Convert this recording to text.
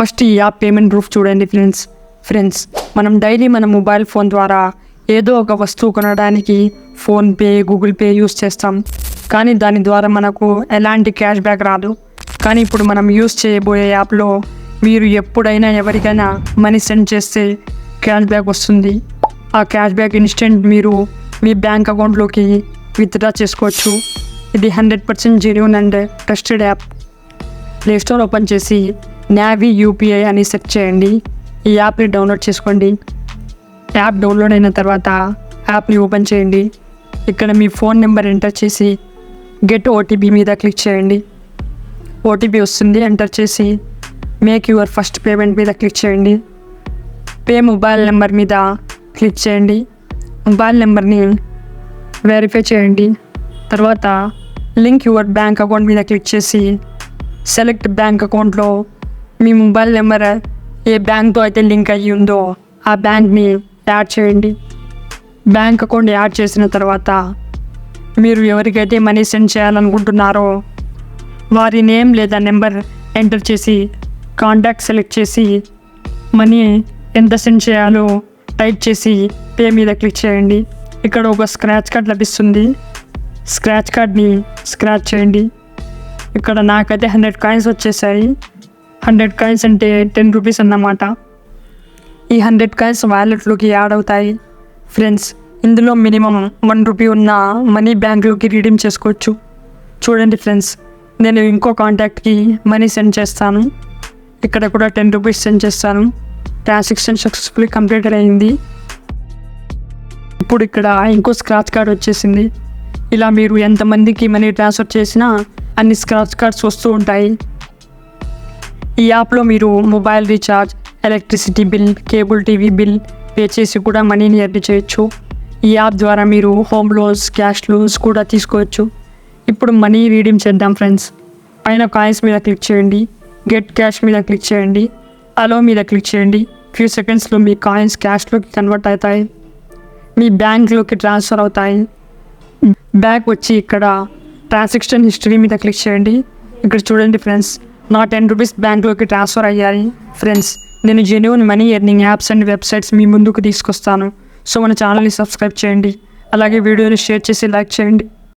First ఈ app payment proof చూడండి friends మనం డైలీ మన మొబైల్ ఫోన్ ద్వారా ఏదో ఒక వస్తువు కొనడానికి ఫోన్పే, గూగుల్ పే యూస్ చేస్తాం. కానీ దాని ద్వారా మనకు ఎలాంటి క్యాష్ బ్యాక్ రాదు. కానీ ఇప్పుడు మనం యూస్ చేయబోయే యాప్లో మీరు ఎప్పుడైనా ఎవరికైనా మనీ సెండ్ చేస్తే క్యాష్ బ్యాక్ వస్తుంది. ఆ క్యాష్ బ్యాక్ ఇన్స్టెంట్ మీరు మీ బ్యాంక్ అకౌంట్లోకి విత్డ్రా చేసుకోవచ్చు. ఇది 100% genuine and trusted app. Play store open చేసి నావి యూపీఐ అని సెర్చ్ చేయండి. ఈ యాప్ని డౌన్లోడ్ చేసుకోండి. యాప్ డౌన్లోడ్ అయిన తర్వాత యాప్ని ఓపెన్ చేయండి. ఇక్కడ మీ ఫోన్ నెంబర్ ఎంటర్ చేసి గెట్ ఓటీపీ మీద క్లిక్ చేయండి. ఓటీపీ వస్తుంది, ఎంటర్ చేసి మేక్ యువర్ ఫస్ట్ పేమెంట్ మీద క్లిక్ చేయండి. పే మొబైల్ నెంబర్ మీద క్లిక్ చేయండి. మొబైల్ నెంబర్ని వెరిఫై చేయండి. తర్వాత లింక్ యువర్ బ్యాంక్ అకౌంట్ మీద క్లిక్ చేసి సెలెక్ట్ బ్యాంక్ అకౌంట్లో మీ మొబైల్ నెంబర్ ఏ బ్యాంక్తో అయితే లింక్ అయ్యి ఉందో ఆ బ్యాంక్ని యాడ్ చేయండి. బ్యాంక్ అకౌంట్ యాడ్ చేసిన తర్వాత మీరు ఎవరికైతే మనీ సెండ్ చేయాలనుకుంటున్నారో వారి నేమ్ లేదా నెంబర్ ఎంటర్ చేసి కాంటాక్ట్ సెలెక్ట్ చేసి మనీ ఎంత సెండ్ చేయాలో టైప్ చేసి పే మీద క్లిక్ చేయండి. ఇక్కడ ఒక స్క్రాచ్ కార్డ్ లభిస్తుంది. స్క్రాచ్ కార్డ్ని స్క్రాచ్ చేయండి. ఇక్కడ నాకైతే 100 కాయిన్స్ వచ్చేసాయి. 100 కాయిన్స్ అంటే 10 రూపీస్ అన్నమాట. ఈ 100 కాయిన్స్ వ్యాలెట్లోకి యాడ్ అవుతాయి. ఫ్రెండ్స్, ఇందులో మినిమం 1 రూపీ ఉన్న మనీ బ్యాంక్లోకి రీడీమ్ చేసుకోవచ్చు. చూడండి ఫ్రెండ్స్, నేను ఇంకో కాంటాక్ట్కి మనీ సెండ్ చేస్తాను. ఇక్కడ కూడా 10 రూపీస్ సెండ్ చేస్తాను. ట్రాన్సాక్షన్ సక్సెస్ఫుల్లీ కంప్లీటెడ్ అయింది. ఇప్పుడు ఇక్కడ ఇంకో స్క్రాచ్ కార్డ్ వచ్చేసింది. ఇలా మీరు ఎంతమందికి మనీ ట్రాన్స్ఫర్ చేసినా అన్ని స్క్రాచ్ కార్డ్స్ వస్తూ ఉంటాయి. ఈ యాప్లో మీరు mobile recharge, electricity bill, cable TV bill pay చేసి కూడా మనీని ఎర్న్ చేయొచ్చు. ఈ యాప్ ద్వారా మీరు హోమ్ లోన్స్, క్యాష్ లోన్స్ కూడా తీసుకోవచ్చు. ఇప్పుడు మనీ రీడీమ్ చేద్దాం ఫ్రెండ్స్. పైన కాయిన్స్ మీద క్లిక్ చేయండి. గెట్ క్యాష్ మీద క్లిక్ చేయండి. అలో మీద క్లిక్ చేయండి. ఫ్యూ సెకండ్స్లో మీ కాయిన్స్ క్యాష్లోకి కన్వర్ట్ అవుతాయి. మీ బ్యాంక్లోకి ట్రాన్స్ఫర్ అవుతాయి. బ్యాక్ వచ్చి ఇక్కడ ట్రాన్సాక్షన్ హిస్టరీ మీద క్లిక్ చేయండి. ఇక్కడ చూడండి ఫ్రెండ్స్, నా 10 రూపీస్ బ్యాంక్లోకి ట్రాన్స్ఫర్ అయ్యాయి. ఫ్రెండ్స్, నేను genuine money earning apps and websites మీ ముందుకు తీసుకొస్తాను. సో మన ఛానల్ని సబ్స్క్రైబ్ చేయండి. అలాగే వీడియోని షేర్ చేసి లైక్ చేయండి.